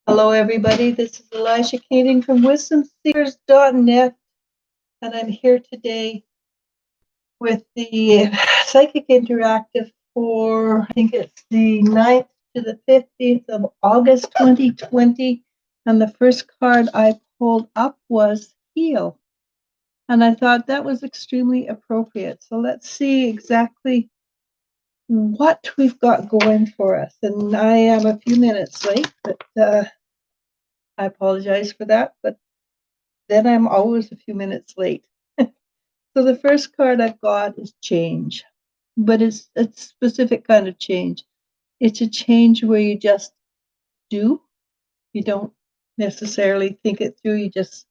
Hello, everybody. This is Eliz-sha from wisdomseekers.net, and I'm here today with the Psychic Interactive for, I think it's the 9th to the 15th of August 2020, and the first card I pulled up was Heal, and I thought that was extremely appropriate. So let's see exactly what we've got going for us, and I am a few minutes late, but I apologize for that, but then I'm always a few minutes late. So the first card I've got is change, but it's a specific kind of change. It's a change where you just do. You don't necessarily think it through. You just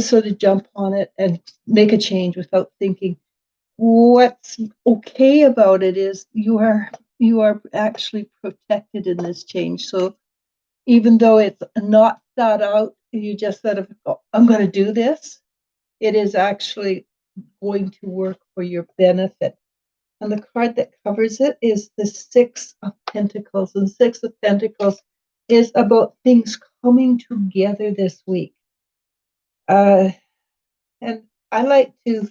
sort of jump on it and make a change without thinking. What's okay about it is you are actually protected in this change. So even though it's not thought out, you just sort of go, I'm going to do this. It is actually going to work for your benefit. And the card that covers it is the Six of Pentacles. And Six of Pentacles is about things coming together this week. And I like to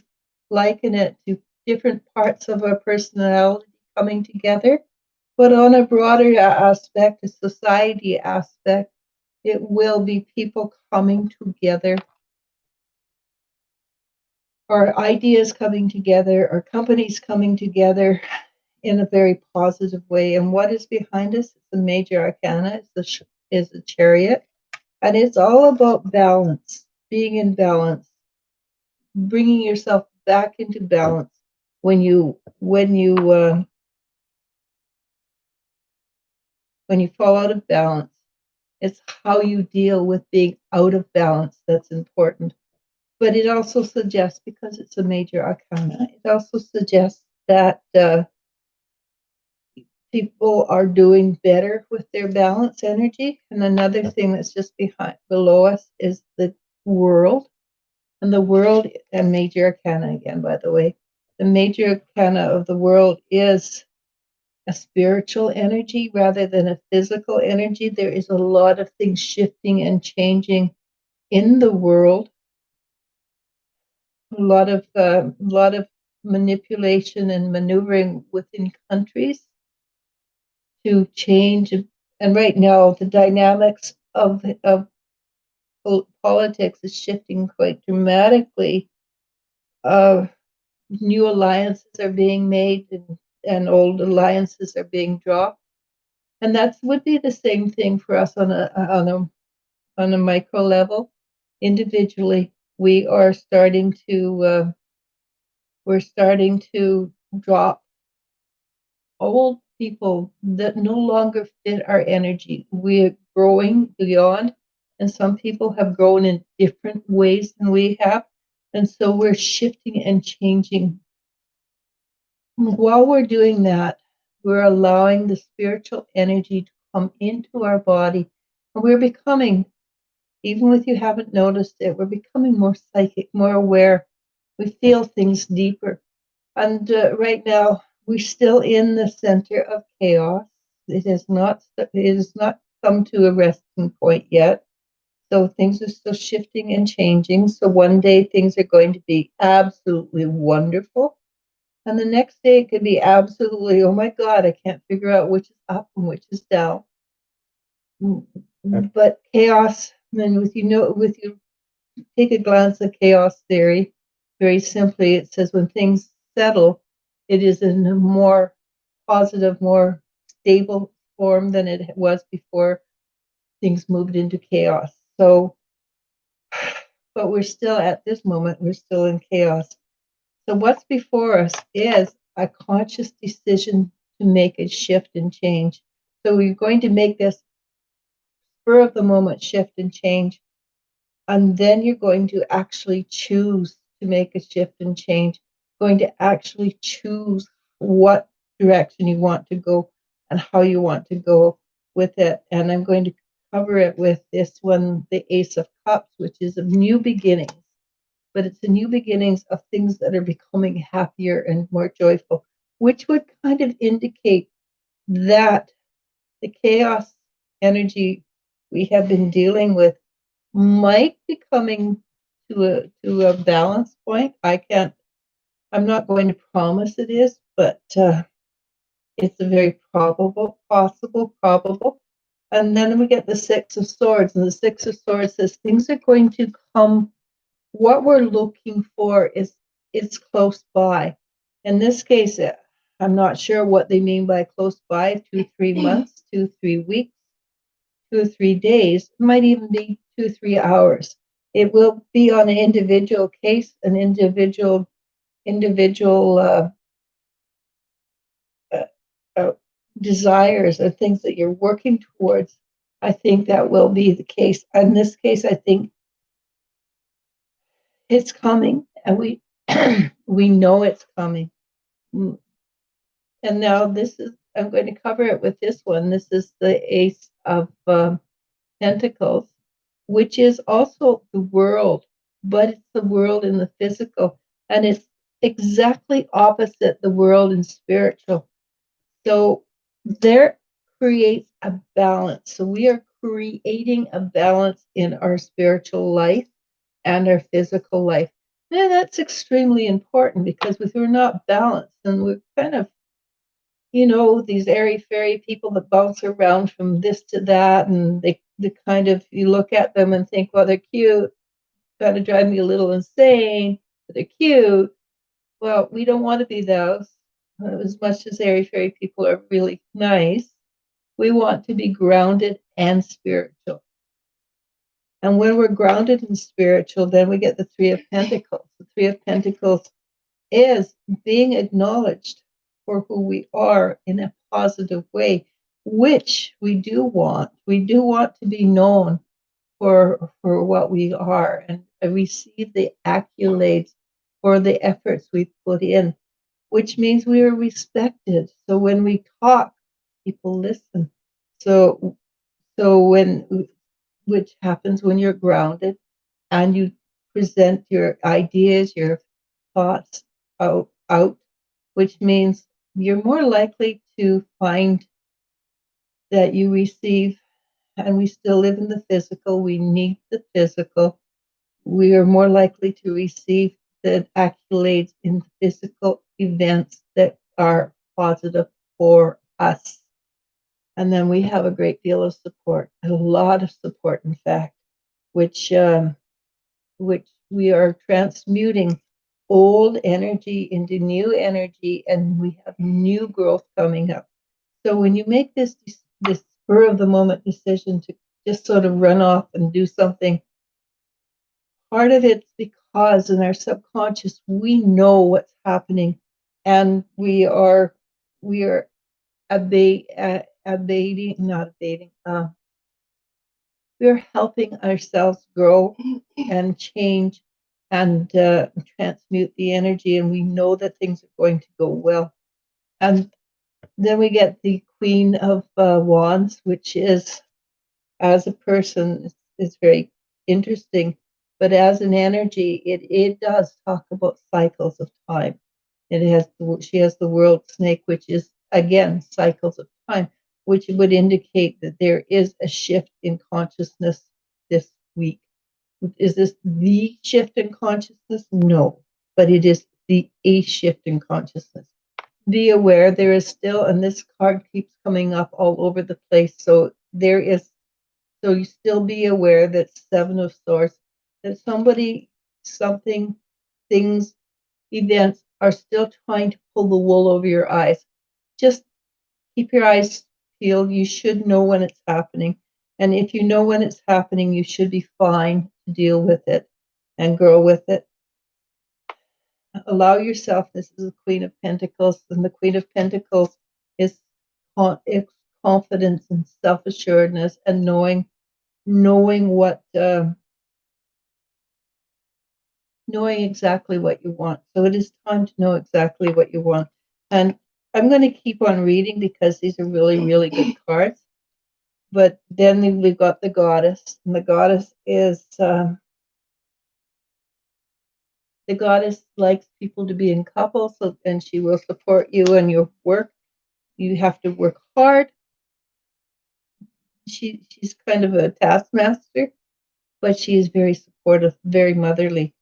liken it to different parts of our personality coming together. But on a broader aspect, a society aspect, it will be people coming together, or ideas coming together, or companies coming together in a very positive way. And what is behind us? It's a major arcana. Is a Chariot, and it's all about balance, being in balance, bringing yourself back into balance when you fall out of balance. It's how you deal with being out of balance that's important. But it also suggests, because it's a major arcana, it also suggests that people are doing better with their balance energy. And another thing that's just below us is the world. And the world, and major arcana again, by the way, the major arcana of the world is a spiritual energy rather than a physical energy. There is a lot of things shifting and changing in the world. A lot of manipulation and maneuvering within countries to change. And right now, the dynamics of politics is shifting quite dramatically. New alliances are being made, and old alliances are being dropped. And that would be the same thing for us on a micro level. Individually, we are starting to drop old people that no longer fit our energy. We're growing beyond, and some people have grown in different ways than we have. And so we're shifting and changing. While we're doing that, we're allowing the spiritual energy to come into our body. And we're becoming, even if you haven't noticed it, we're becoming more psychic, more aware. We feel things deeper. And right now, we're still in the center of chaos. It has not come to a resting point yet. So things are still shifting and changing. So one day things are going to be absolutely wonderful. And the next day it could be absolutely, oh my God, I can't figure out which is up and which is down. But chaos, and if you take a glance at chaos theory, very simply, it says when things settle, it is in a more positive, more stable form than it was before things moved into chaos. So, but we're still at this moment, we're still in chaos. So what's before us is a conscious decision to make a shift and change. So we're going to make this spur of the moment shift and change. And then you're going to actually choose to make a shift and change, going to actually choose what direction you want to go and how you want to go with it. And I'm going to cover it with this one, the Ace of Cups, which is a new beginnings. But it's the new beginnings of things that are becoming happier and more joyful, which would kind of indicate that the chaos energy we have been dealing with might be coming to a balance point. I'm not going to promise it is, but it's a very probable. And then we get the Six of Swords, and the Six of Swords says things are going to come. What we're looking for is it's close by. In this case, I'm not sure what they mean by close by, 2-3 months, 2-3 weeks, 2 or 3 days, it might even be 2-3 hours. It will be on an individual case, an individual uh, uh, desires or things that you're working towards. I think that will be the case. In this case, I think it's coming, and we we know it's coming. And now I'm going to cover it with this one. This is the Ace of Pentacles, which is also the world, but it's the world in the physical, and it's exactly opposite the world in spiritual. So there creates a balance. So we are creating a balance in our spiritual life and our physical life. And that's extremely important, because if we're not balanced, then we're kind of, these airy fairy people that bounce around from this to that, and they kind of, you look at them and think, well, they're cute, kind of drive me a little insane, but they're cute. Well, we don't want to be those. As much as airy fairy people are really nice, we want to be grounded and spiritual. And when we're grounded and spiritual, then we get the Three of Pentacles. The Three of Pentacles is being acknowledged for who we are in a positive way, which we do want. We do want to be known for what we are, and receive the accolades for the efforts we put in, which means we are respected. So when we talk, people listen. So which happens when you're grounded and you present your ideas, your thoughts out, which means you're more likely to find that you receive, and we still live in the physical, we need the physical, we are more likely to receive the accolades in physical events that are positive for us. And then we have a great deal of support, a lot of support, in fact, which we are transmuting old energy into new energy, and we have new growth coming up. So when you make this spur of the moment decision to just sort of run off and do something, part of it's because in our subconscious we know what's happening, and we are abating, not abating. We're helping ourselves grow and change and transmute the energy, and we know that things are going to go well. And then we get the Queen of Wands, which is, as a person, is very interesting, but as an energy, it does talk about cycles of time. She has the world snake, which is again cycles of time, which would indicate that there is a shift in consciousness this week. Is this the shift in consciousness? No, but it is a shift in consciousness. Be aware there is still, and this card keeps coming up all over the place. So you still be aware that Seven of Swords, that somebody, something, things, events are still trying to pull the wool over your eyes. Just keep your eyes peeled. You should know when it's happening. And if you know when it's happening, you should be fine to deal with it and grow with it. Allow yourself. This is the Queen of Pentacles, and the Queen of Pentacles is confidence and self-assuredness, and knowing what knowing exactly what you want. So it is time to know exactly what you want. And I'm going to keep on reading because these are really, really good cards. But then we've got the Goddess, and the Goddess is the Goddess likes people to be in couples, and she will support you in your work. You have to work hard. she's kind of a taskmaster, but she is very supportive, very motherly.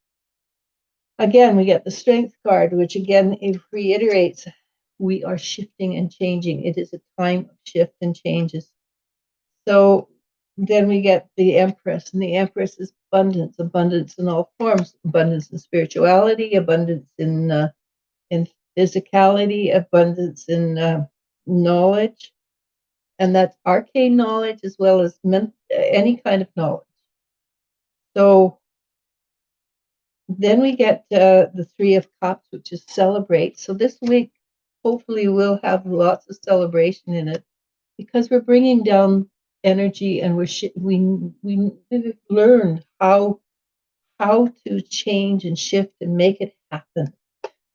Again, we get the Strength card, which again it reiterates we are shifting and changing. It is a time of shift and changes. So then we get the Empress, and the Empress is abundance, abundance in all forms, abundance in spirituality, abundance in physicality, abundance in knowledge, and that's arcane knowledge as well as any kind of knowledge. So then we get the Three of Cups, which is celebrate. So this week, hopefully, we'll have lots of celebration in it because we're bringing down energy and we learned how to change and shift and make it happen.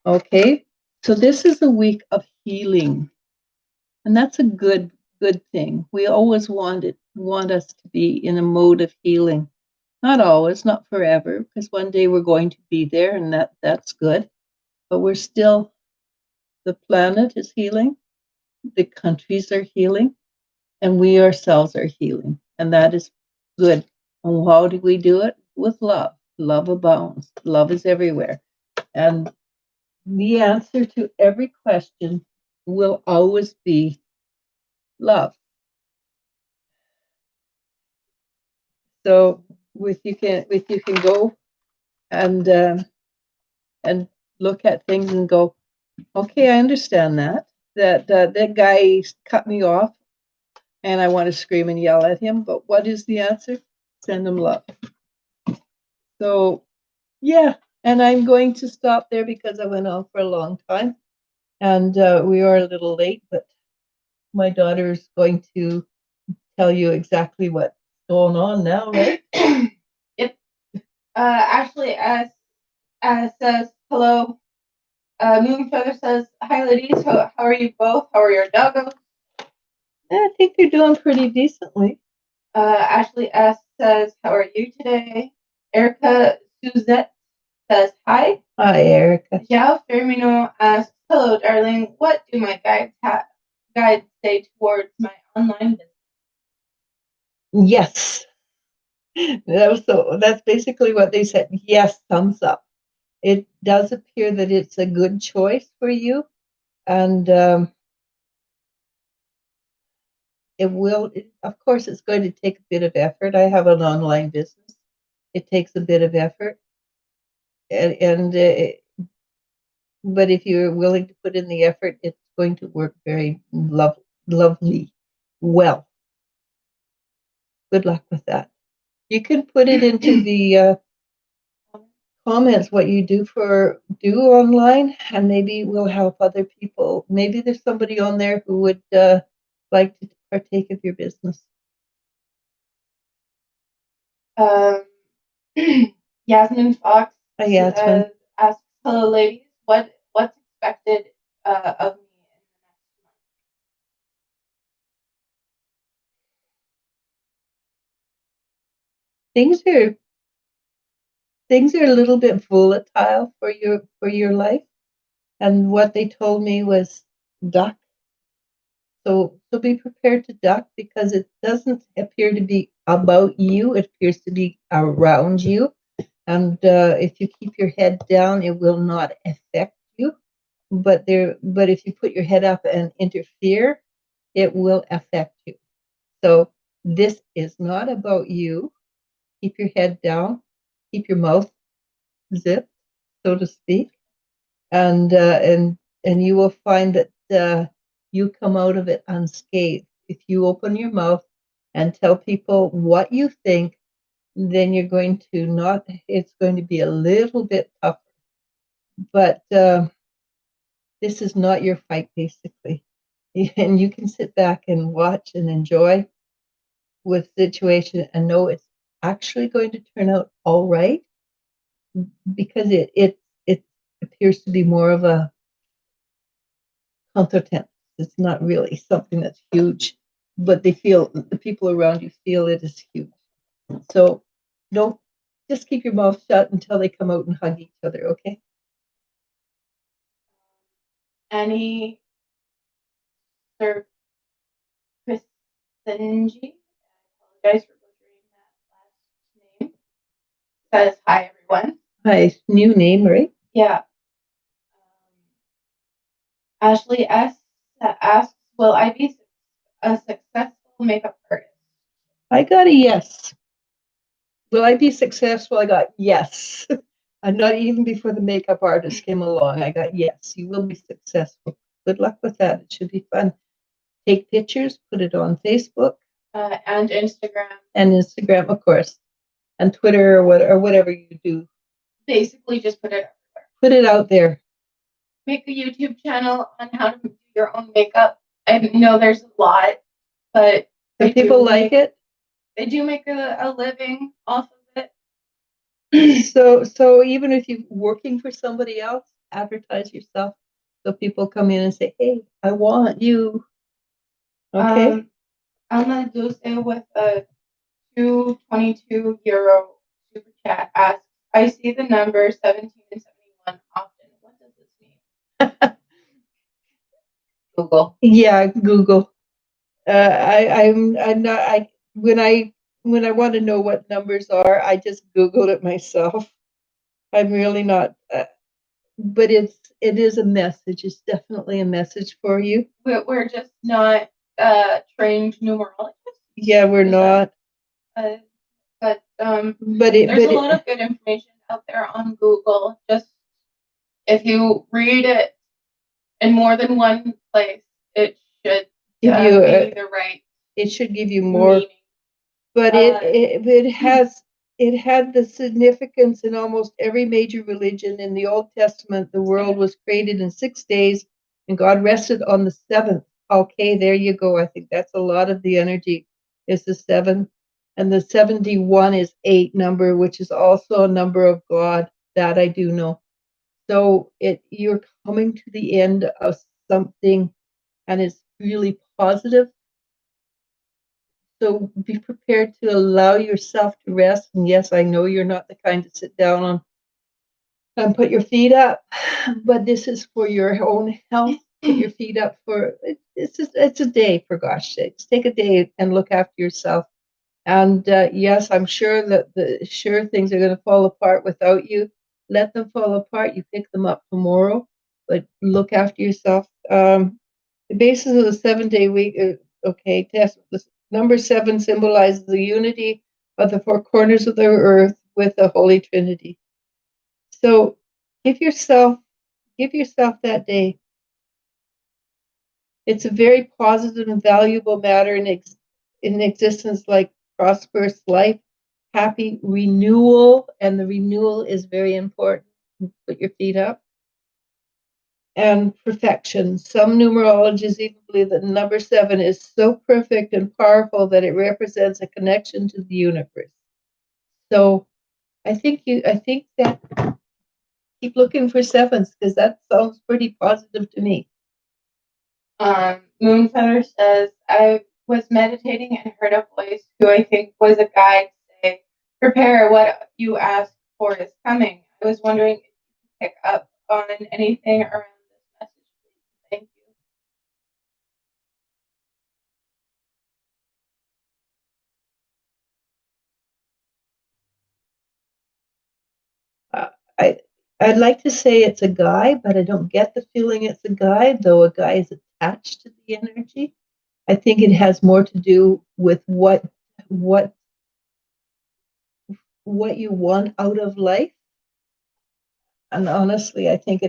Okay, so this is a week of healing, and that's a good thing. We always want us to be in a mode of healing. Not always, not forever, because one day we're going to be there, and that's good. But we're still, the planet is healing, the countries are healing, and we ourselves are healing, and that is good. And how do we do it? With love. Love abounds. Love is everywhere. And the answer to every question will always be love. So with you can go and look at things and go, okay, I understand that guy cut me off, and I want to scream and yell at him. But what is the answer? Send him love. So yeah, and I'm going to stop there because I went on for a long time, and we are a little late. But my daughter is going to tell you exactly what's going on now, right? Yep. Actually, as says hello. Moving Feather says, hi ladies, how are you both? How are your doggos? I think they're doing pretty decently. Ashley S says, how are you today? Erica Suzette says, hi. Hi, Erica. Zhao Firmino asks, hello darling, what do my guides say towards my online business? Yes. That's basically what they said. Yes, thumbs up. It does appear that it's a good choice for you, and of course, it's going to take a bit of effort. I have an online business. It takes a bit of effort, and but if you're willing to put in the effort, it's going to work very lovely. Well, good luck with that. You can put it into the comments what you do online, and maybe we'll help other people. Maybe there's somebody on there who would like to partake of your business. Yasmin Fox Yasmin. asks, hello ladies, what's expected of me in the next month? Things are a little bit volatile for your life, and what they told me was duck. So be prepared to duck because it doesn't appear to be about you. It appears to be around you. And if you keep your head down, it will not affect you. But if you put your head up and interfere, it will affect you. So this is not about you. Keep your head down. Keep your mouth zipped, so to speak, and you will find that you come out of it unscathed. If you open your mouth and tell people what you think, then you're going to not. It's going to be a little bit tougher, but this is not your fight, basically, and you can sit back and watch and enjoy with the situation and know it's actually going to turn out all right because it appears to be more of a contretemps. It's not really something that's huge, but the people around you feel it is huge. So don't just keep your mouth shut until they come out and hug each other, okay? Annie Sir Christenji apologize for butchering that last name. Says hi everyone. Hi, new name, right? Yeah. Ashley S asks, "Will I be a successful makeup artist?" I got a yes. Will I be successful? I got yes. And not even before the makeup artist came along, I got yes. You will be successful. Good luck with that. It should be fun. Take pictures, put it on Facebook And Instagram. And Instagram, of course, and Twitter or whatever you do. Basically, just put it everywhere. Put it out there. Make a YouTube channel on how to do your own makeup. I know there's a lot, but Do people like it? They do make a living off of it. So even if you're working for somebody else, advertise yourself so people come in and say, "Hey, I want you." Okay. Alma Dulce with a €222 super chat asks, "I see the number 17 and 71 often. What does this mean?" Google. Yeah, Google. I'm not. When I want to know what numbers are, I just Googled it myself. I'm really not. But it is a message. It's definitely a message for you. We're just not trained numerologists. Yeah, we're not. But there's a lot of good information out there on Google. Just if you read it in more than one place, it should give you the right. It should give you more. Meaning. But it had the significance in almost every major religion. In the Old Testament, the world was created in 6 days, and God rested on the seventh. Okay, there you go. I think that's a lot of the energy is the 7. And the 71 is 8 number, which is also a number of God. That I do know. So you're coming to the end of something, and it's really positive. So be prepared to allow yourself to rest. And yes, I know you're not the kind to sit down on and put your feet up, but this is for your own health. Put your feet up for it's a day, for gosh sakes. Take a day and look after yourself. And yes, I'm sure that things are going to fall apart without you. Let them fall apart. You pick them up tomorrow, but look after yourself. The basis of the 7-day week. Okay, test. Number 7 symbolizes the unity of the 4 corners of the earth with the Holy Trinity. So give yourself that day. It's a very positive and valuable matter in existence, like prosperous life, happy renewal, and the renewal is very important. Put your feet up. And perfection. Some numerologists even believe that number 7 is so perfect and powerful that it represents a connection to the universe. So I think that keep looking for 7s, because that sounds pretty positive to me. Moonfeather says, "I was meditating and heard a voice who I think was a guide say, 'Prepare, what you asked for is coming.' I was wondering if you could pick up on anything around this message, please. Thank you." I'd like to say it's a guy, but I don't get the feeling it's a guy, though a guy is attached to the energy. I think it has more to do with what you want out of life. And honestly, I think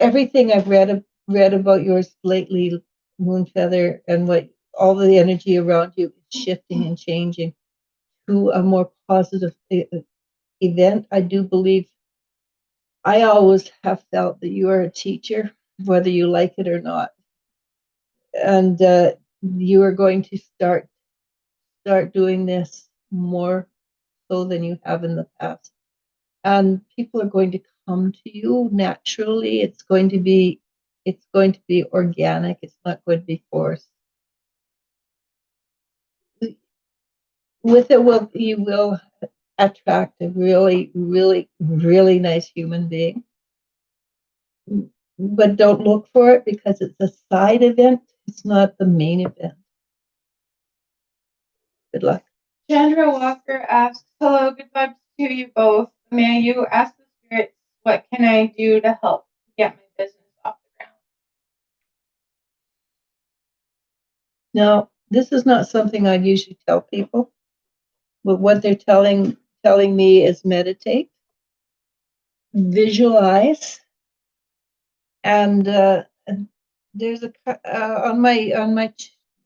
everything I've read about yours lately, Moonfeather, and what all the energy around you is shifting and changing to a more positive event. I do believe. I always have felt that you are a teacher, whether you like it or not, and you are going to start doing this more so than you have in the past. And people are going to come to you naturally. It's going to be organic. It's not going to be forced. With it, you will attract a really, really, really nice human being. But don't look for it, because it's a side event. It's not the main event. Good luck. Chandra Walker asks, hello, good vibes to you both. May you ask the spirits, what can I do to help get my business off the ground? Now, this is not something I usually tell people, but what they're telling me is meditate, visualize, and there's a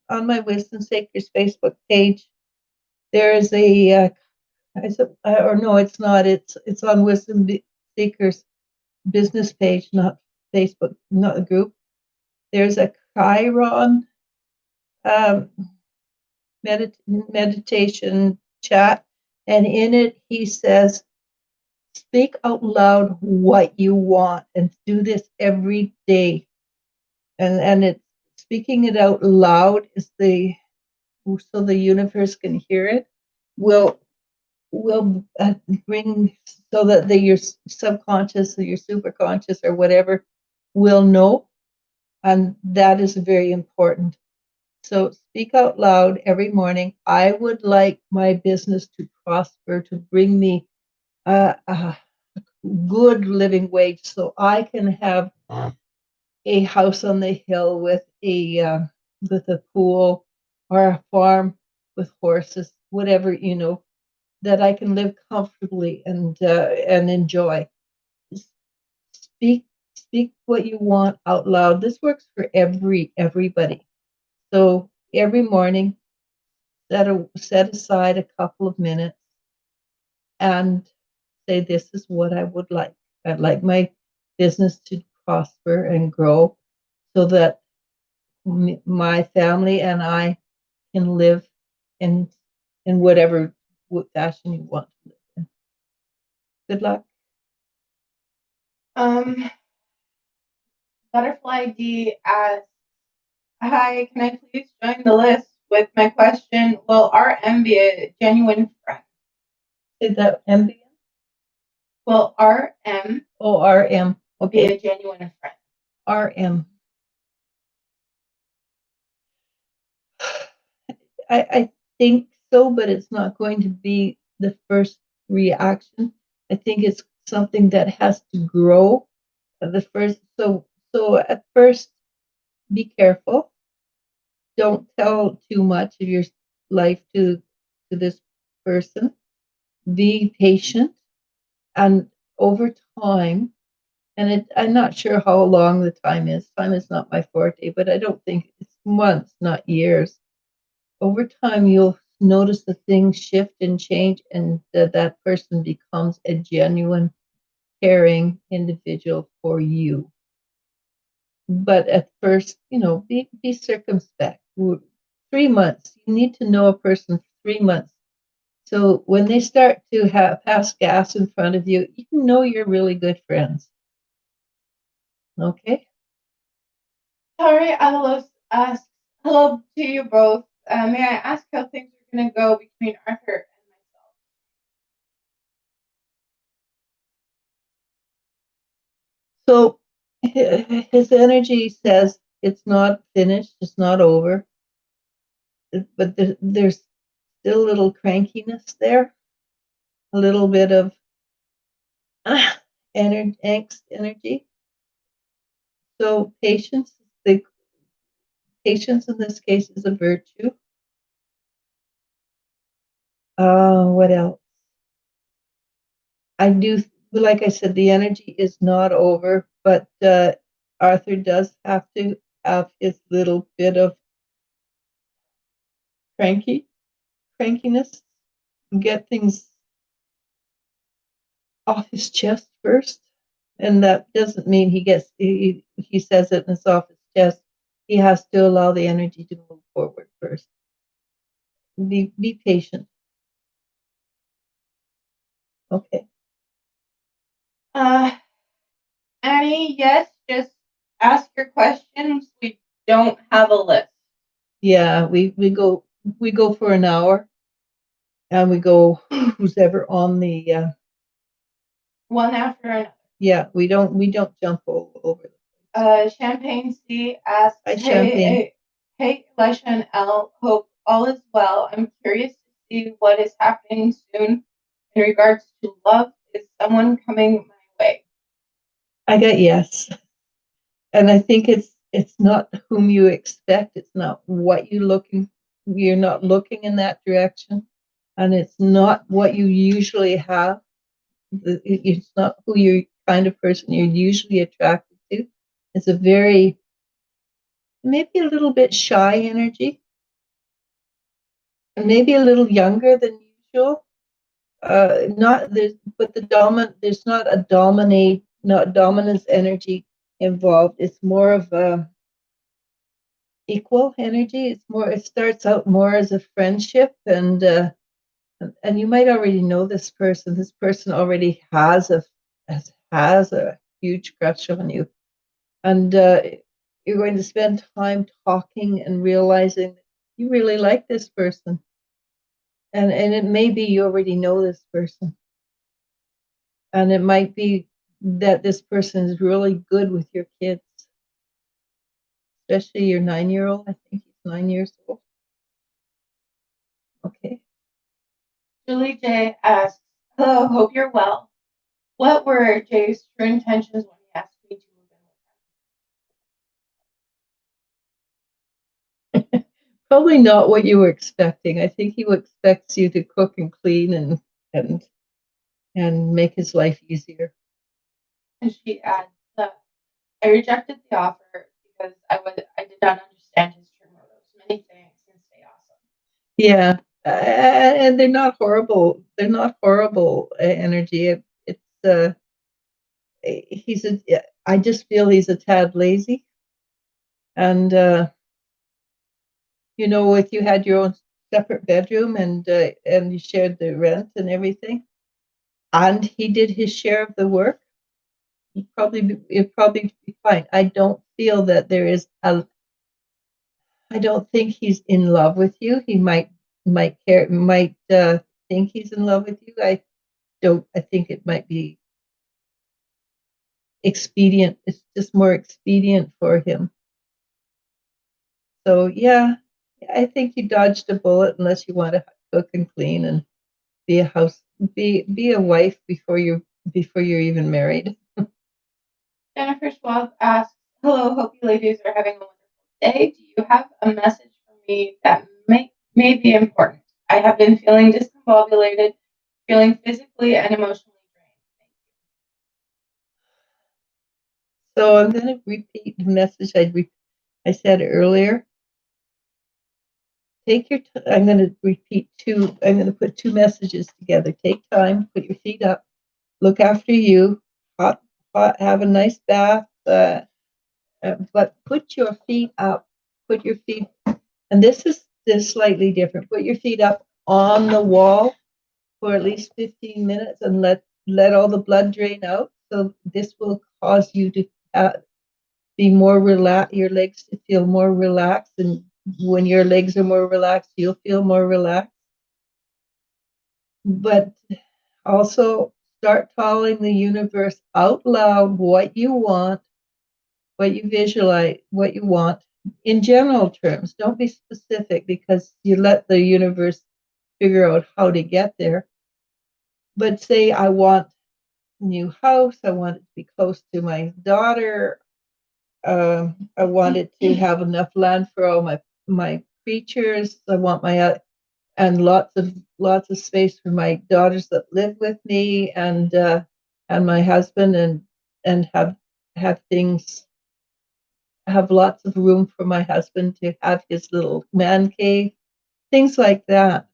on my Wisdom Seekers Facebook page. There is a or no, it's not. It's on Wisdom Seekers business page, not Facebook, not a group. There's a Chiron um, meditation chat, and in it he says, speak out loud what you want and do this every day. And it's speaking it out loud is so the universe can hear it, will bring so that your subconscious or your superconscious or whatever will know, and that is very important. So speak out loud every morning. I would like my business to prosper, to bring me a good living wage so I can have a house on the hill with a pool or a farm with horses, whatever, that I can live comfortably and enjoy. Speak speak what you want out loud. This works for everybody. So every morning, set aside a couple of minutes and say, this is what I would like. I'd like my business to prosper and grow so that my family and I can live in whatever fashion you want to live in. Good luck. Butterfly D asks, hi, can I please join the list with my question? Will RM be a genuine friend? Is that MBM? Will RM RM. Okay. Be a genuine friend? RM. I think so, but it's not going to be the first reaction. I think it's something that has to grow. The first, so at first, be careful. Don't tell too much of your life to this person. Be patient, and over time, and I'm not sure how long the time is. Time is not my forte, but I don't think it's months, not years. Over time, you'll notice the things shift and change, and that person becomes a genuine, caring individual for you. But at first, be circumspect. 3 months, you need to know a person for 3 months. So when they start to pass gas in front of you, you know you're really good friends. Okay? Sorry, Alice asks, hello to you both. May I ask how things are going to go between Arthur and myself? So his energy says it's not finished, it's not over, but there's still a little crankiness there, a little bit of angst energy. So patience in this case is a virtue. What else? I do, like I said, the energy is not over, but Arthur does have to have his little bit of crankiness, get things off his chest first. And that doesn't mean he says it and it's off his chest. He has to allow the energy to move forward first. Be patient. Okay. Annie, yes, just ask your questions. We don't have a list. Yeah, we go for an hour, and we go who's ever on the one after another. Yeah, we don't jump over. Champagne C asks, Hi, Champagne. Hey, Eliz-sha and Elle, hope all is well. I'm curious to see what is happening soon in regards to love. Is someone coming my way? I got yes. And I think it's not whom you expect. It's not what you're looking. You're not looking in that direction, and it's not what you usually have. It's not who you're kind of person you're usually attracted to. It's a very maybe a little bit shy energy, and maybe a little younger than usual. Not there's but the dominant. There's not a dominance energy involved. It's more of a equal energy. It starts out more as a friendship, and you might already know this person. This person already has a huge crush on you, and you're going to spend time talking and realizing that you really like this person, and it may be you already know this person, and it might be that this person is really good with your kids, especially your 9-year-old. I think he's 9 years old. Okay. Julie J asks, hello, hope you're well. What were Jay's true intentions when he asked me to move in with him? Probably not what you were expecting. I think he expects you to cook and clean and and make his life easier. And she adds, I rejected the offer because I did not understand his true motives. Many thanks and stay awesome. Yeah, and they're not horrible. They're not horrible energy. It's he's a. I just feel he's a tad lazy, and you know, if you had your own separate bedroom and you shared the rent and everything, and he did his share of the work, it'd probably be fine. I don't feel that there is a. I don't think he's in love with you. He might think he's in love with you. I don't. I think it might be expedient. It's just more expedient for him. So yeah, I think you dodged a bullet unless you want to cook and clean and be a house, be a wife before you're even married. Jennifer Schwab asks, hello, hope you ladies are having a wonderful day. Do you have a message for me that may be important? I have been feeling discombobulated, feeling physically and emotionally drained. So I'm going to repeat the message I said earlier. Take your. I'm going to repeat two. I'm going to put two messages together. Take time. Put your feet up. Look after you. Hot. Have a nice bath. But put your feet up. Put your feet. And this is slightly different. Put your feet up on the wall for at least 15 minutes and let all the blood drain out. So this will cause you to be more relaxed. Your legs to feel more relaxed, and when your legs are more relaxed, you'll feel more relaxed. But also start telling the universe out loud what you want, what you visualize, what you want in general terms. Don't be specific because you let the universe figure out how to get there. But say, I want a new house. I want it to be close to my daughter. I want it to have enough land for all my creatures. I want and lots of space for my daughters that live with me and my husband and have things have lots of room for my husband to have his little man cave, things like that.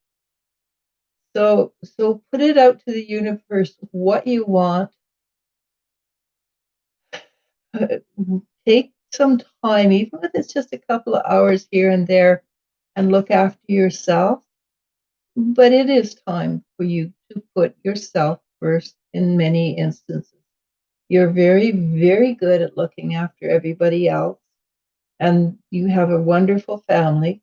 So put it out to the universe what you want. Take some time, even if it's just a couple of hours here and there, and look after yourself. But it is time for you to put yourself first in many instances. You're very, very good at looking after everybody else, and you have a wonderful family.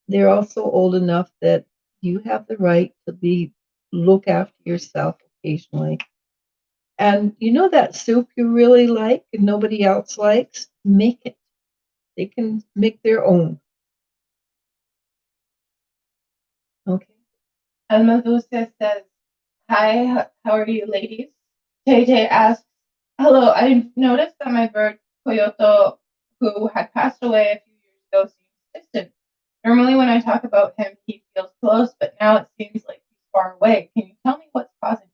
They're also old enough that you have the right to look after yourself occasionally. And you know that soup you really like and nobody else likes? Make it. They can make their own. Alma Dulce says, hi, how are you, ladies? JJ asks, hello, I noticed that my bird, Coyote, who had passed away a few years ago, seems distant. Normally when I talk about him, he feels close, but now it seems like he's far away. Can you tell me what's causing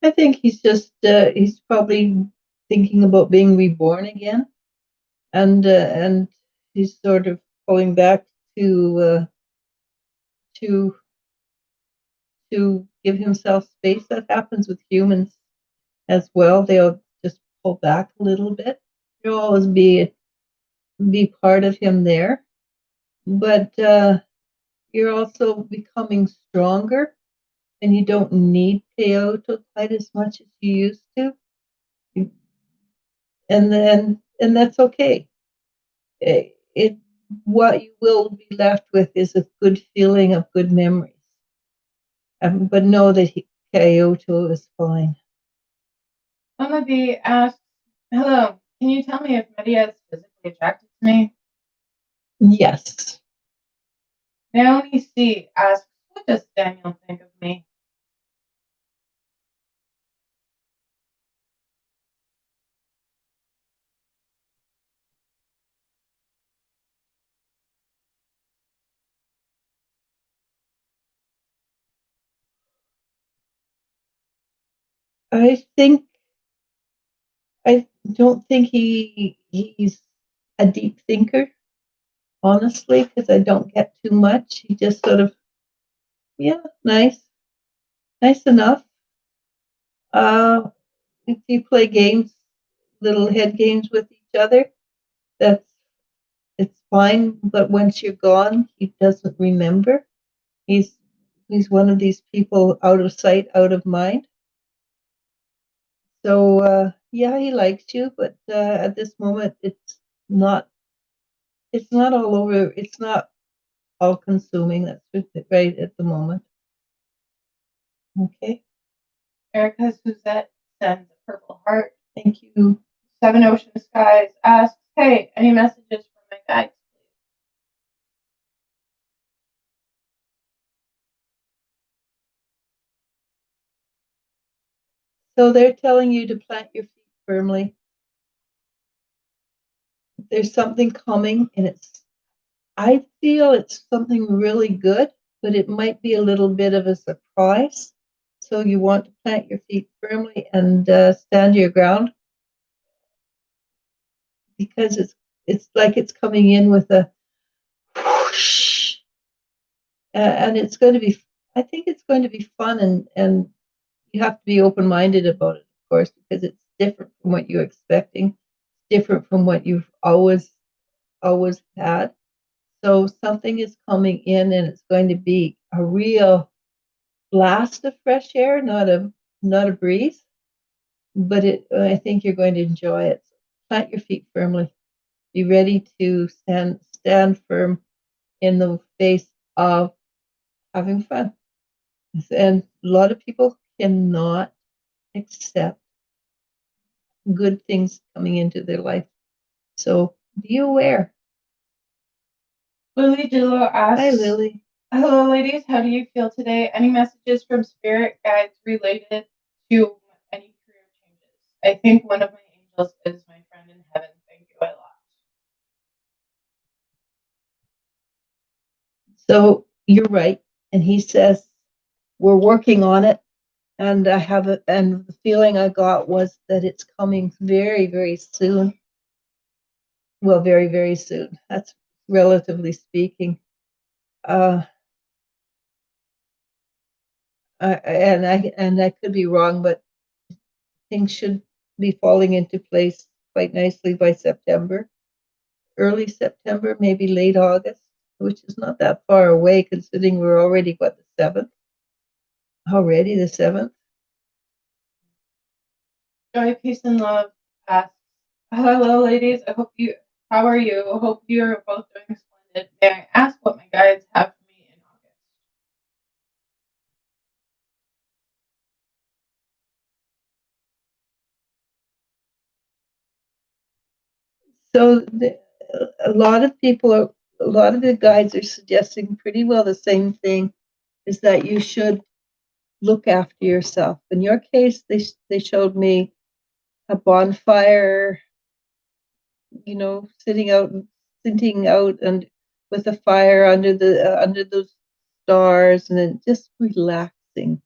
this? I think he's just, he's probably thinking about being reborn again. And he's sort of going back to to give himself space. That happens with humans as well. They'll just pull back a little bit. There'll always be part of him there, but you're also becoming stronger, and you don't need peyote quite as much as you used to, and that's okay. It what you will be left with is a good feeling of good memories. But know that Kyoto is fine. Mama B asks, hello, can you tell me if Maria is physically attracted to me? Yes. Naomi C asks, what does Daniel think of me? I don't think he's a deep thinker, honestly, because I don't get too much. He just sort of, yeah, nice enough. If you play games, little head games with each other, that's it's fine. But once you're gone, he doesn't remember. He's one of these people out of sight, out of mind. So yeah, he likes you, but at this moment, not it's not all over. It's not all consuming. That's right at the moment. Okay. Erica Suzette sends a purple heart. Thank you. Seven Ocean Skies asks, hey, any messages from my guides, please? So they're telling you to plant your feet firmly. There's something coming, and I feel it's something really good, but it might be a little bit of a surprise. So you want to plant your feet firmly and stand your ground, because it's like it's coming in with a whoosh, and it's going to be. I think it's going to be fun, and you have to be open minded about it, of course, because it's different from what you're expecting, different from what you've always had. So something is coming in, and it's going to be a real blast of fresh air, not a breeze, but I think you're going to enjoy it. So plant your feet firmly. Be ready to stand firm in the face of having fun. And a lot of people cannot accept good things coming into their life. So be aware. Lily Gillo asks, Hi, Lily. hello, ladies. How do you feel today? Any messages from spirit guides related to any career changes? I think one of my angels is my friend in heaven. Thank you a lot. So you're right. And he says, we're working on it. And I have it. And the feeling I got was that it's coming very, very soon. Well, very, very soon. That's relatively speaking. And I could be wrong, but things should be falling into place quite nicely by September, early September, maybe late August, which is not that far away, considering we're already the 7th. Already the 7th. Joy, peace, and love asks, hello, ladies. How are you? I hope you're both doing splendid. May I ask what my guides have for me in August? So a lot of the guides are suggesting pretty well the same thing. is that you should look after yourself. In your case, they showed me a bonfire, sitting out and with a fire under those stars, and then just relaxing.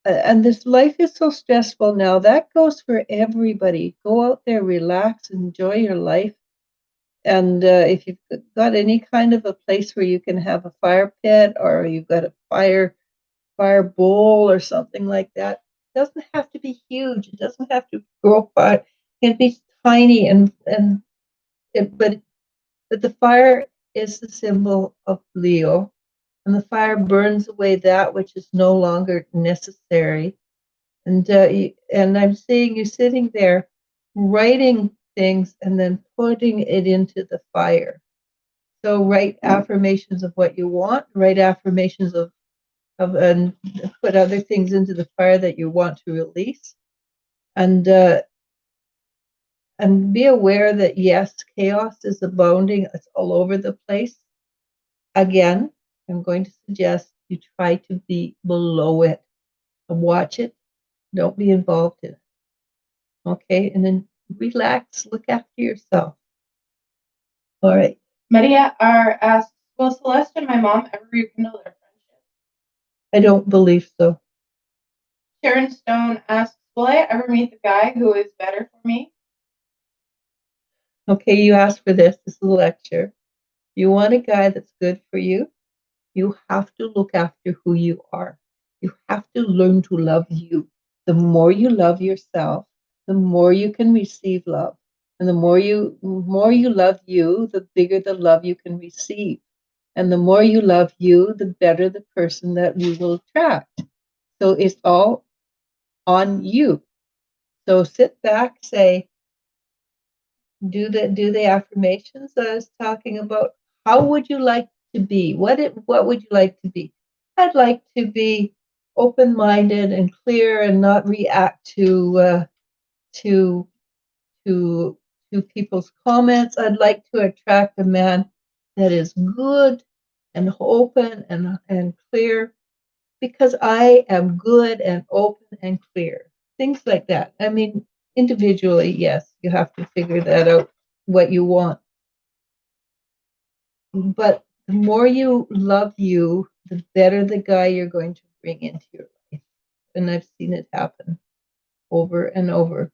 And this life is so stressful now. That goes for everybody. Go out there, relax, enjoy your life. And if you've got any kind of a place where you can have a fire pit, or you've got a fire bowl or something like that, it doesn't have to be huge. It doesn't have to grow fire. It can be tiny, but the fire is the symbol of Leo, and the fire burns away that which is no longer necessary. And I'm seeing you sitting there writing things and then putting it into the fire. So write affirmations of what you want, write affirmations of and put other things into the fire that you want to release. And be aware that, yes, chaos is abounding. It's all over the place. Again, I'm going to suggest you try to be below it. Watch it. Don't be involved in it. Okay? And then relax. Look after yourself. All right. Maria R. asks, will Celeste and my mom ever rekindle their friendship? I don't believe so. Sharon Stone asks, will I ever meet the guy who is better for me? Okay, you asked for this. This is a lecture. You want a guy that's good for you? You have to look after who you are. You have to learn to love you. The more you love yourself, the more you can receive love. And the more you love you, the bigger the love you can receive. And the more you love you, the better the person that you will attract. So it's all on you. So sit back, say, do the affirmations that I was talking about. How would you like to be? What would you like to be? I'd like to be open-minded and clear and not react to to people's comments. I'd like to attract a man that is good and open and clear, because I am good and open and clear. Things like that. I mean, individually, yes, you have to figure that out, what you want. But the more you love you, the better the guy you're going to bring into your life. And I've seen it happen over and over.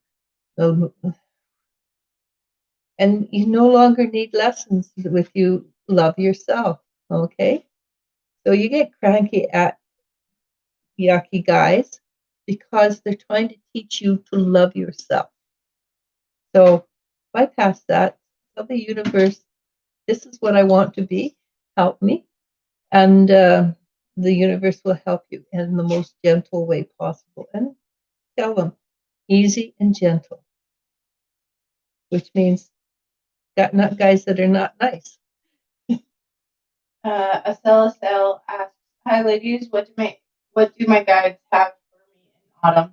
And you no longer need lessons if you love yourself. Okay? So you get cranky at yucky guys because they're trying to teach you to love yourself. So bypass that. Tell the universe, this is what I want to be. Help me. And the universe will help you in the most gentle way possible. And tell them, easy and gentle, which means not guys that are not nice. Acel asks, hi ladies, what do my guides have for me in autumn?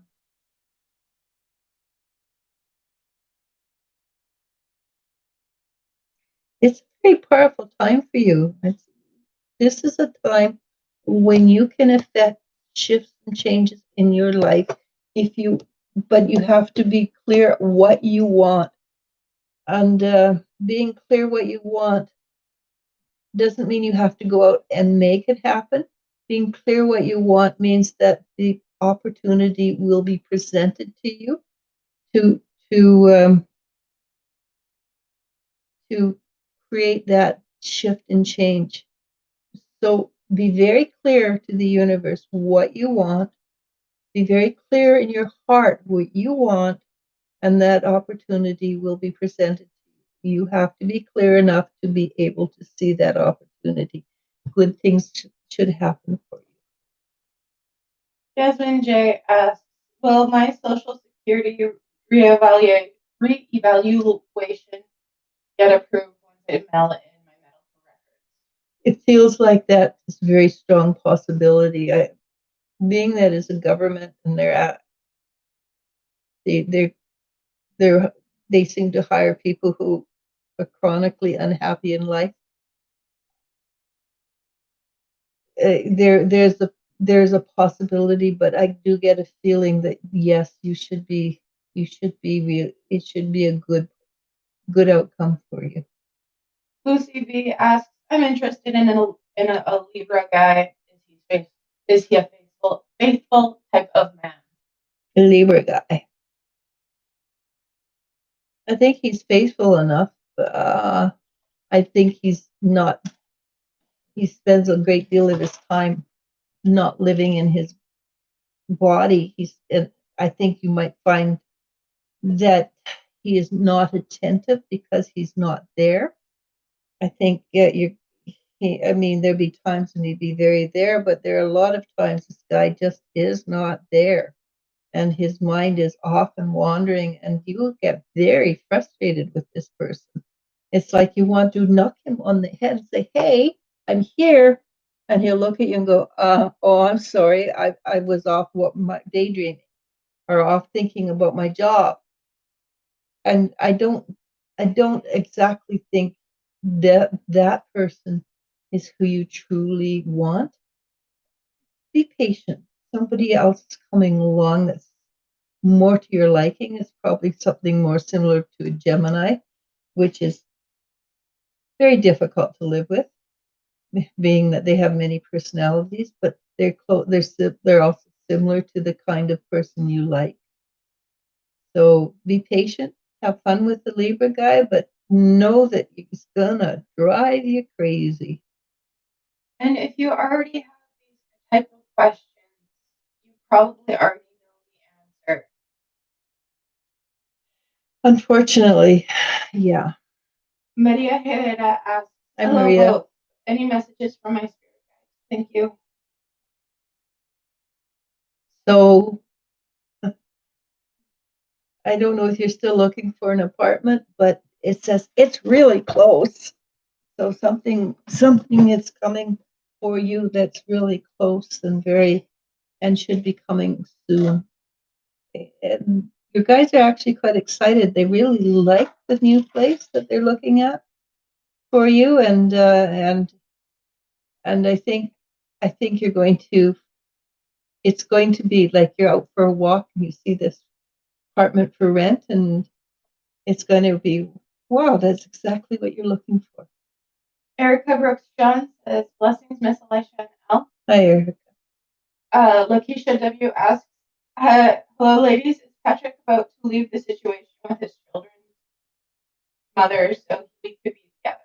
It's a very powerful time for you. This is a time when you can affect shifts and changes in your life but you have to be clear what you want. And being clear what you want doesn't mean you have to go out and make it happen. Being clear what you want means that the opportunity will be presented to you to to create that shift and change. So be very clear to the universe what you want. Be very clear in your heart what you want, and that opportunity will be presented to you. You have to be clear enough to be able to see that opportunity. Good things should happen for you. Jasmine J asks, will my social security reevaluation get approved once I mail it in my medical records? It feels like that is a very strong possibility. Being that is a government, and they seem to hire people who are chronically unhappy in life. there's a possibility, but I do get a feeling that yes, it should be a good outcome for you. Lucy V asks, I'm interested in a Libra guy. Is he a faithful type of man? A Libra guy. I think he's faithful enough. I think he's not. He spends a great deal of his time not living in his body. I think you might find that he is not attentive because he's not there. I think I mean, there'd be times when he'd be very there, but there are a lot of times this guy just is not there, and his mind is off and wandering, and you will get very frustrated with this person. It's like you want to knock him on the head and say, "Hey, I'm here," and he'll look at you and go, "Oh, I'm sorry, I was off my daydreaming, or off thinking about my job." And I don't exactly think that person is who you truly want. Be patient. Somebody else is coming along that's more to your liking. Is probably something more similar to a Gemini, which is very difficult to live with, being that they have many personalities, but they're also similar to the kind of person you like. So be patient, have fun with the Libra guy, but know that he's gonna drive you crazy. And if you already have these type of questions, you probably already know the answer. Unfortunately, yeah. Maria Herrera asks, Hi, hello, Maria. both. Any messages from my spirit guides? Thank you. So I don't know if you're still looking for an apartment, but it says it's really close. So something is coming for you that's really close and should be coming soon. And your guys are actually quite excited. They really like the new place that they're looking at for you, and I think you're going to. It's going to be like you're out for a walk and you see this apartment for rent, and it's going to be, wow, that's exactly what you're looking for. Erica Brooks John says, blessings, Miss Elisha and L. Hi, Erica. Lakeisha W asks, hello, ladies. Is Patrick about to leave the situation with his children's mother so we could be together?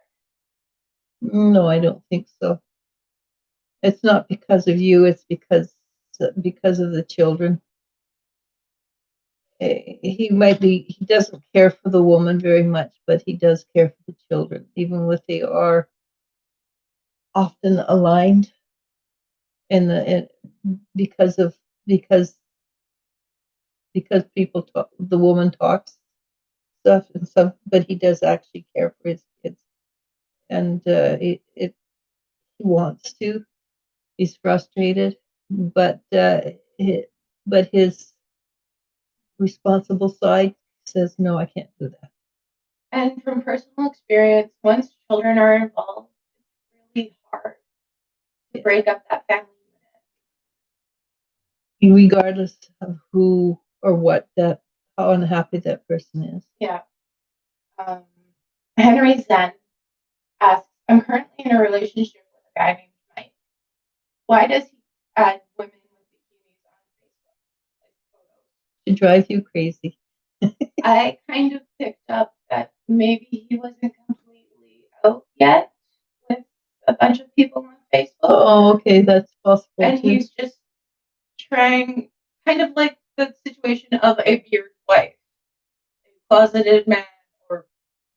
No, I don't think so. It's not because of you. It's because of the children. He doesn't care for the woman very much, but he does care for the children, even if they are often aligned because people talk, the woman talks stuff and stuff, but he does actually care for his kids, and he wants to. He's frustrated, but his responsible side says, no, I can't do that. And from personal experience, once children are involved, it's really hard to break up that family unit, regardless of who or how unhappy that person is. Yeah. Henry Zen asks, I'm currently in a relationship with a guy named Mike. Why does he add women with bikinis on Facebook, like photos? To drive you crazy. I kind of picked up that maybe he wasn't completely out yet with a bunch of people on Facebook. Oh, okay, that's possible. And he's just trying, kind of like the situation of a beard wife, a closeted man or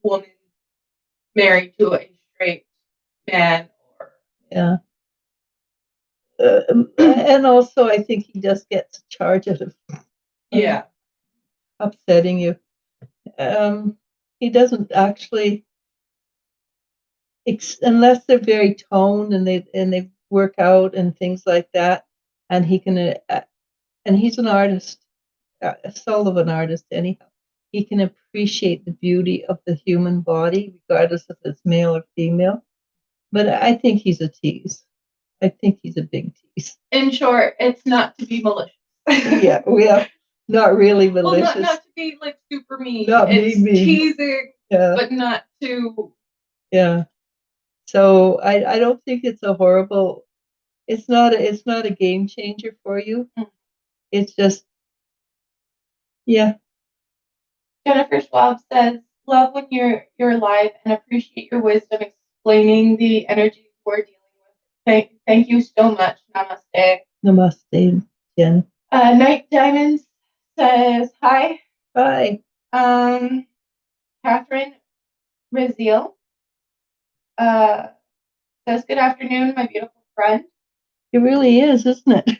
woman married to a straight man, or yeah. And also, I think he just gets a charge out of upsetting you. He doesn't actually, unless they're very toned and they work out and things like that, and he can, and he's an artist, a soul of an artist anyhow. He can appreciate the beauty of the human body, regardless if it's male or female. But I think he's a tease. I think he's a big tease. In short, it's not to be malicious. Yeah, not really malicious. Well, not to be like super mean. Not it's mean. teasing, Yeah. but not to. Yeah. So I don't think it's a horrible. It's not a game changer for you. It's just, yeah. Jennifer Schwab says, "Love when you're live and appreciate your wisdom explaining the energies we're dealing with. Thank you so much. Namaste." Namaste, Jen. Night Diamonds says, "Hi." Bye. Catherine Raziel says, "Good afternoon, my beautiful friend." It really is, isn't it?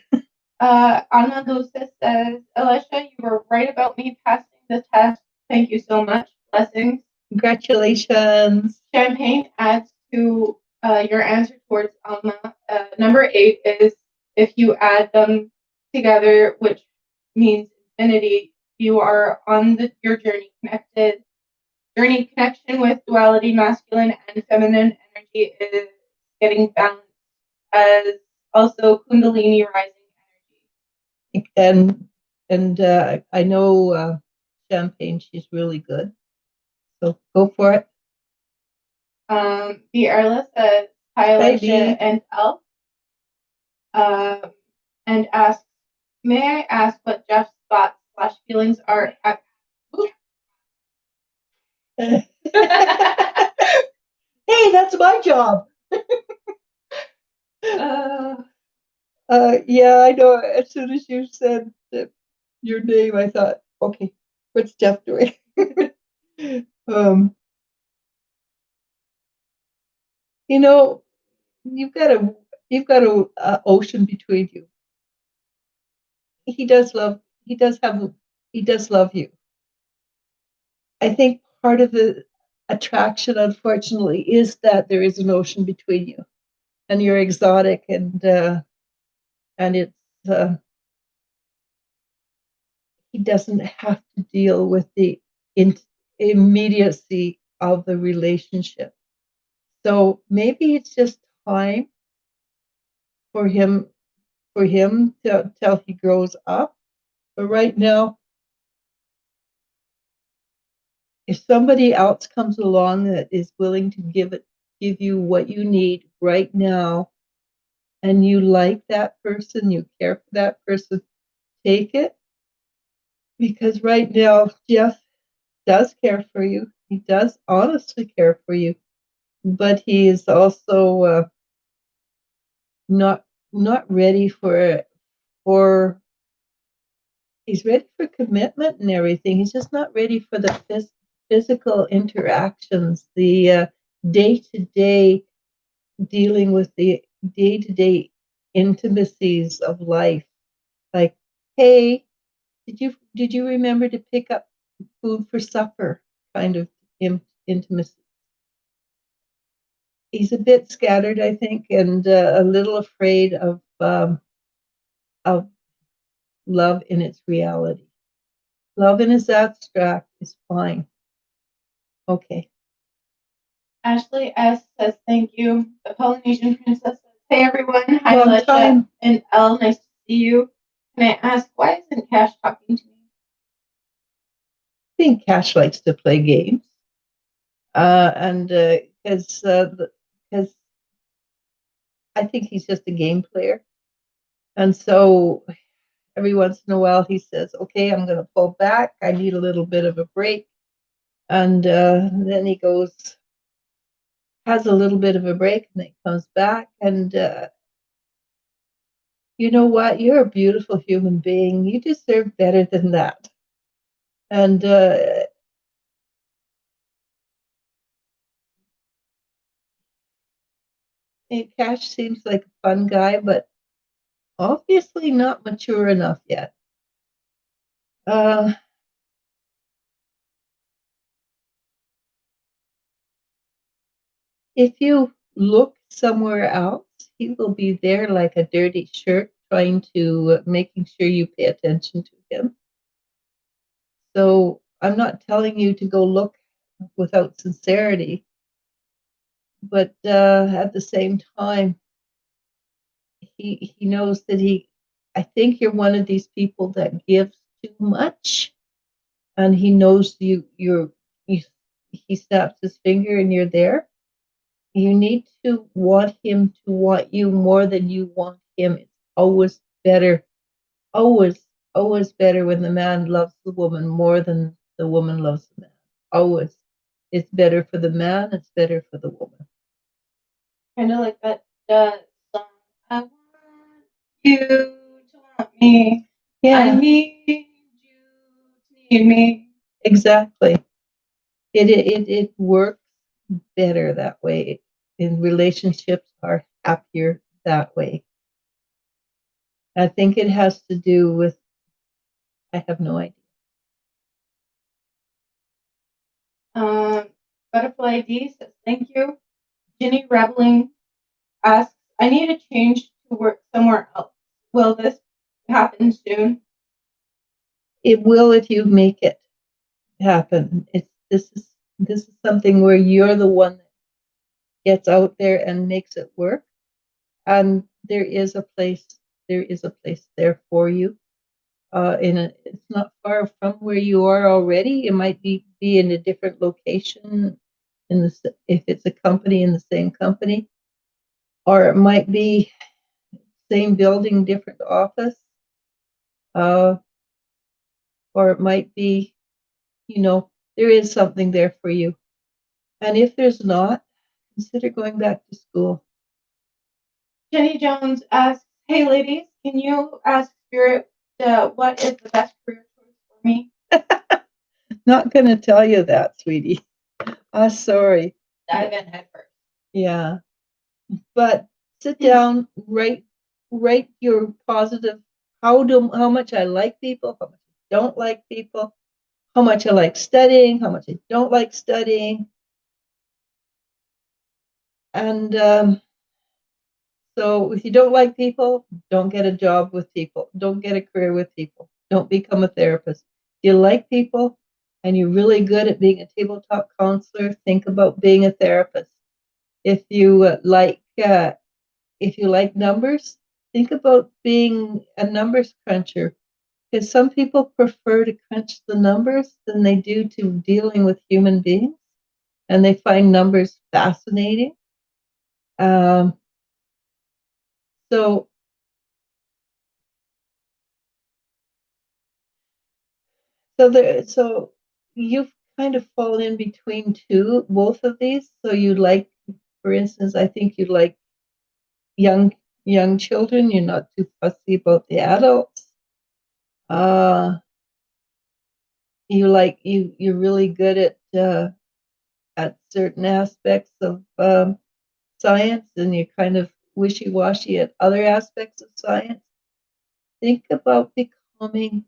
Anna Lucis says, "Eliz-sha, you were right about me passing the test. Thank you so much. Blessings." Congratulations. Champagne adds to your answer towards Alma. Number 8 is if you add them together, which means infinity, you are on your journey connection with duality, masculine and feminine energy is getting balanced as also Kundalini rising energy. And I know Champagne, she's really good. So go for it. The Erla says, "Hi, Eliz-sha and Elle." And asks, "May I ask what Jeff's thoughts / feelings are at..." Hey, that's my job. Yeah, I know. As soon as you said your name, I thought, okay, what's Jeff doing? You know, you've got a ocean between you. He does love you. I think part of the attraction, unfortunately, is that there is an ocean between you, and you're exotic, and it's he doesn't have to deal with the immediacy of the relationship. So maybe it's just time for him till he grows up. But right now, if somebody else comes along that is willing to give you what you need right now, and you like that person, you care for that person, take it. Because right now, Jeff does care for you. He does honestly care for you, but he is also not ready for he's ready for commitment and everything. He's just not ready for the physical interactions, the day-to-day dealing with the day-to-day intimacies of life. Like, hey, did you remember to pick up food for supper? Kind of intimacy. He's a bit scattered, I think, and a little afraid of love in its reality. Love in its abstract is fine. Okay. Ashley S says, "Thank you." The Polynesian Princess says, "Hey everyone, hi Eliz-sha and Elle, nice to see you. Can I ask, why isn't Cash talking to me?" I think Cash likes to play games, and because I think he's just a game player, and so every once in a while he says, "Okay, I'm going to pull back. I need a little bit of a break," and then he has a little bit of a break, and then he comes back, and you know what? You're a beautiful human being. You deserve better than that. And Cash seems like a fun guy, but obviously not mature enough yet. If you look somewhere else, he will be there like a dirty shirt, trying to making sure you pay attention to him. So I'm not telling you to go look without sincerity, but at the same time, he knows that I think you're one of these people that gives too much, and he knows he snaps his finger and you're there. You need to want him to want you more than you want him. It's always better, always, always better when the man loves the woman more than the woman loves the man. Always. It's better for the man, it's better for the woman. Kind of like that song, I want you to want me. Yeah. I need you to need me. Exactly. It works better that way. And relationships are happier that way. I think it has to do with, I have no idea. Butterfly D says, thank you. Ginny Rebling asks, I need to change to work somewhere else. Will this happen soon? It will if you make it happen. This is something where you're the one that gets out there and makes it work. And there is a place there for you. It's not far from where you are already. It might be in a different location if it's a company in the same company, or it might be same building, different office, or it might be, there is something there for you. And if there's not, consider going back to school. Jenny Jones asks, hey ladies, can you ask Spirit what is the best career choice for me? Not going to tell you that, sweetie. Sorry. Dive in head first. Yeah. But sit down, write your positive, how much I like people, how much I don't like people, how much I like studying, how much I don't like studying. And so if you don't like people, don't get a job with people. Don't get a career with people. Don't become a therapist. If you like people and you're really good at being a tabletop counselor, think about being a therapist. If you like numbers, think about being a numbers cruncher. Because some people prefer to crunch the numbers than they do to dealing with human beings, and they find numbers fascinating. So you've kind of fallen in between both of these. So you like, for instance, I think you like young children. You're not too fussy about the adults. You're really good at certain aspects of science, and you're kind of wishy-washy at other aspects of science. Think about becoming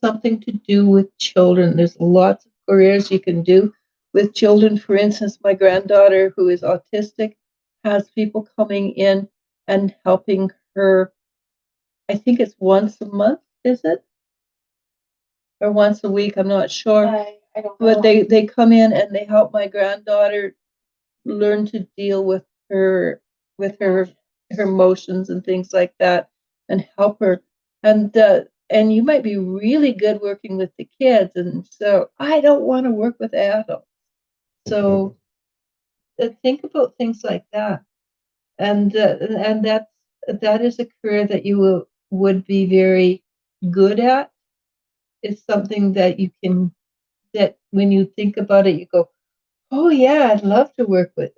something to do with children. There's lots of careers you can do with children. For instance, my granddaughter, who is autistic, has people coming in and helping her. I think it's once a month, is it? Or once a week, I'm not sure. I don't know. But they come in and they help my granddaughter learn to deal with her emotions and things like that, and help her. And you might be really good working with the kids, and so I don't want to work with adults. So think about things like that, and that is a career that you would be very good at. It's something that you can, that when you think about it, you go, oh yeah, I'd love to work with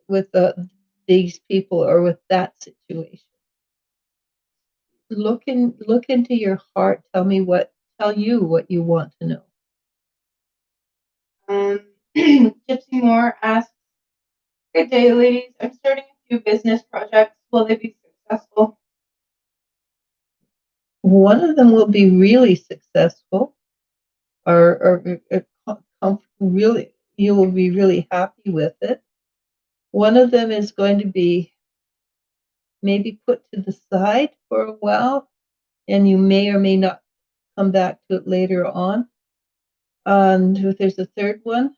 these people or with that situation. Look into your heart. Tell you what you want to know. Gypsy Moore asks, good day, ladies. I'm starting a few business projects. Will they be successful? One of them will be really successful, or really, you will be really happy with it. One of them is going to be maybe put to the side for a while, and you may or may not come back to it later on. And if there's a third one,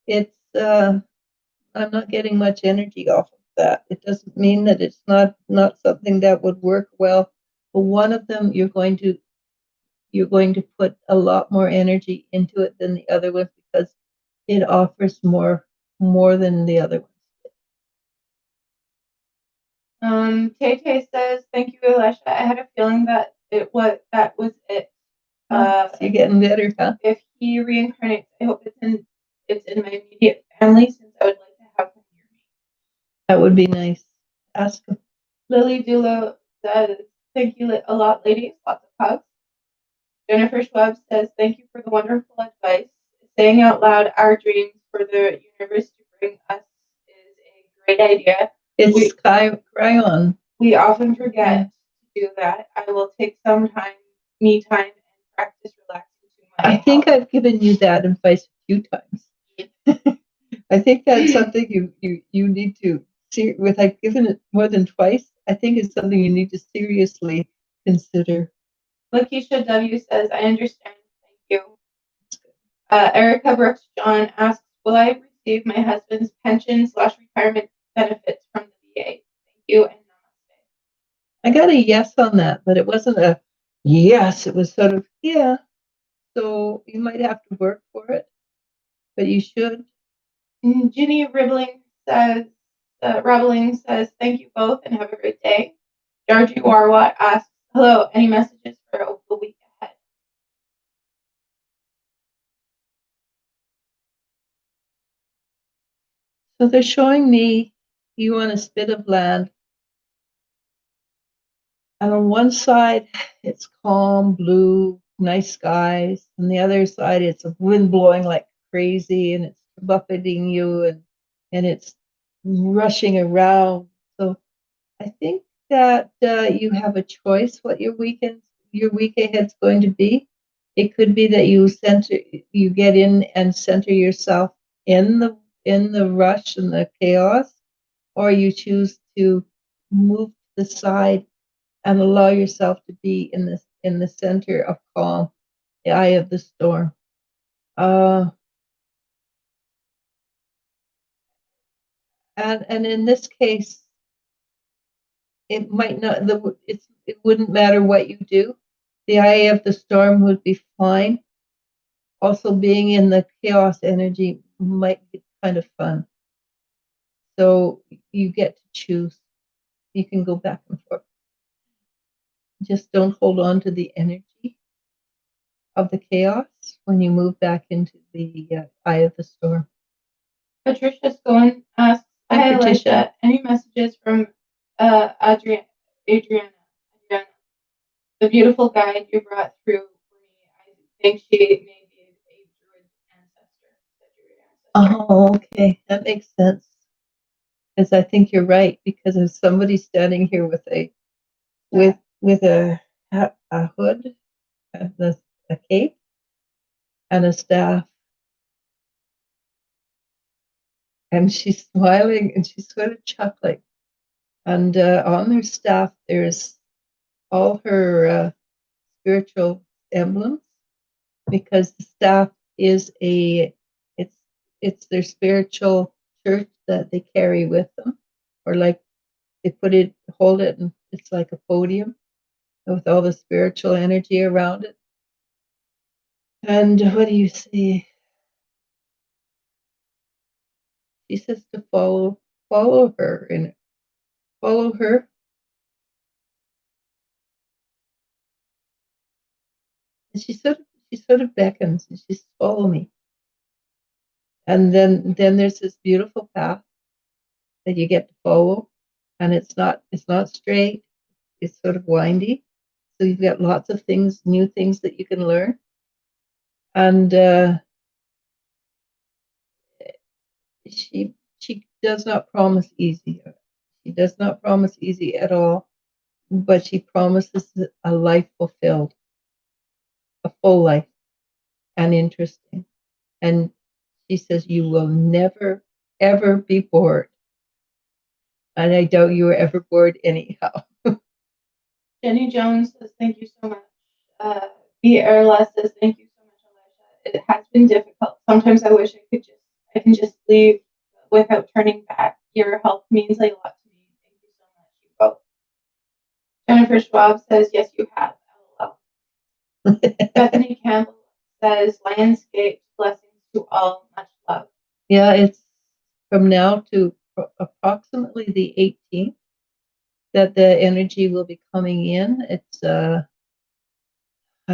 it's I'm not getting much energy off of that. It doesn't mean that it's not something that would work well, but one of them you're going to put a lot more energy into it than the other one because it offers more than the other one. Tay says, "Thank you, Eliz-sha. I had a feeling that that was it. So you're getting better, huh? If he reincarnates, I hope it's in my immediate family, since I would like to have him near me." That would be nice. Ask him. Lily Dulo says, "Thank you a lot, ladies. Lots of hugs." Jennifer Schwab says, "Thank you for the wonderful advice. Saying out loud our dreams for the universe to bring us is a great idea. It's cryon. We often forget to do that. I will take some me time, and practice relaxing to my I think I've given you that advice a few times. I think that's something you need to see. With I've given it more than twice, I think it's something you need to seriously consider. Lakeisha W says, "I understand. Thank you." Erica Brooks John asks, "Will I receive my husband's pension/retirement benefits from the VA? Thank you and namaste." I got a yes on that, but it wasn't a yes. It was sort of, yeah. So you might have to work for it, but you should. Ginny Ribbling says, "Thank you both and have a great day." Georgie Warwa asks, "Hello, any messages for the week ahead?" So they're showing me you on a spit of land. And on one side, it's calm, blue, nice skies. On the other side, it's a wind blowing like crazy and it's buffeting you and it's rushing around. So I think that you have a choice what your week ahead's going to be. It could be that you get in and center yourself in the rush and the chaos, or you choose to move to the side and allow yourself to be in the center of calm, the eye of the storm. And in this case, it might not it wouldn't matter what you do. The eye of the storm would be fine. Also, being in the chaos energy might be kind of fun. So you get to choose. You can go back and forth. Just don't hold on to the energy of the chaos when you move back into the eye of the storm. Patricia Scone asks, "Hi, Eliz-sha. Any messages from Adriana, the beautiful guide you brought through for me? I think she may be a druid ancestor." Oh, okay, that makes sense. Because I think you're right. Because if somebody's standing here with a hood, and a cape, and a staff, and she's smiling and she's sort of chuckling, and on their staff there's all her spiritual emblems, because the staff is it's their spiritual church that they carry with them, or like they hold it, and it's like a podium with all the spiritual energy around it. And what do you see? She says to follow her and follow her. And she sort of beckons and she says, "Follow me." And then there's this beautiful path that you get to follow, and it's not straight. It's sort of windy. So you've got lots of new things that you can learn. And she does not promise easy. She does not promise easy at all, but she promises a life fulfilled, a full life, and interesting. And she says you will never, ever be bored. And I doubt you were ever bored anyhow. Jenny Jones says, "Thank you so much." B. Erla says, "Thank you so much, Eliz-sha. It has been difficult. Sometimes I wish I can just leave without turning back. your help means a lot to me. Thank you so much, you both. Jennifer Schwab says, yes, you have. LOL. Bethany Campbell says, landscape blessings to all. Much love. Yeah, it's from now to approximately the 18th that the energy will be coming in. It's, I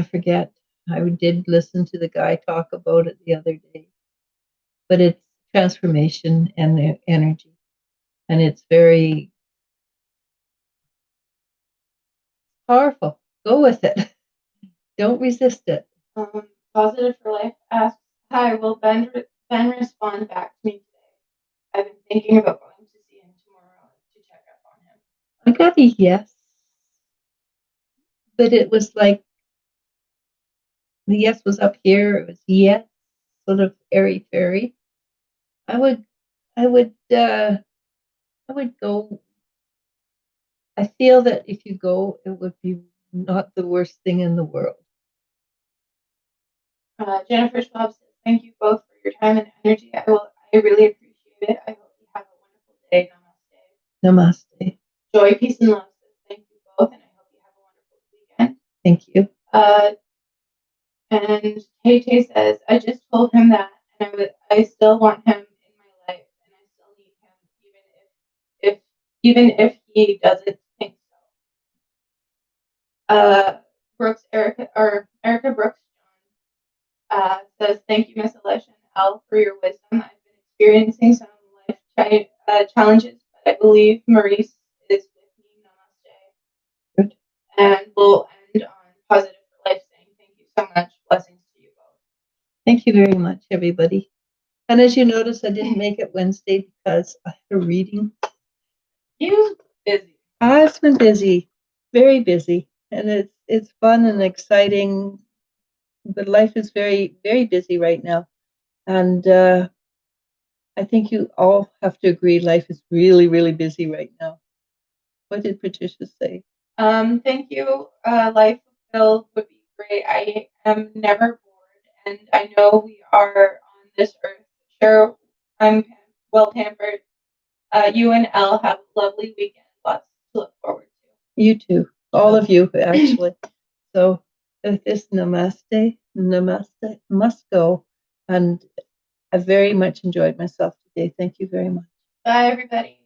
forget. I did listen to the guy talk about it the other day, but it's transformation and energy. And it's very powerful. Go with it. Don't resist it. Positive for Life asks, hi, will Ben respond back to me today? I've been thinking about going to see him tomorrow to check up on him. I got a yes, but it was like the yes was up here. It was yes, sort of airy fairy. I would go. I feel that if you go, it would be not the worst thing in the world. Jennifer Schwab says, thank you both for your time and energy. I really appreciate it. I hope you have a wonderful day. Namaste. Namaste. Joy, peace, and love says, thank you both, and I hope you have a wonderful weekend. Thank you. And Tay says, I just told him that, and I still want him in my life, and I still need him, even if he doesn't think so. Erica Brooks says, thank you, Miss Eliz-sha and Elle, for your wisdom. I've been experiencing some life challenges, but I believe Maurice is with me. Namaste. Good. And we'll end on positive for life, saying thank you so much. Blessings to you both. Thank you very much, everybody. And as you notice, I didn't make it Wednesday because I had a reading. You busy? I've been busy, very busy, and it's fun and exciting. But life is very, very busy right now, and I think you all have to agree life is really, really busy right now. What did Patricia say? Thank you. Life fulfilled would be great. I am never bored, and I know we are on this earth. Sure, I'm well pampered. You and Elle have a lovely weekend. Lots to look forward to. You too, all of you actually. So with this namaste must go, and I very much enjoyed myself today. Thank you very much. Bye, everybody.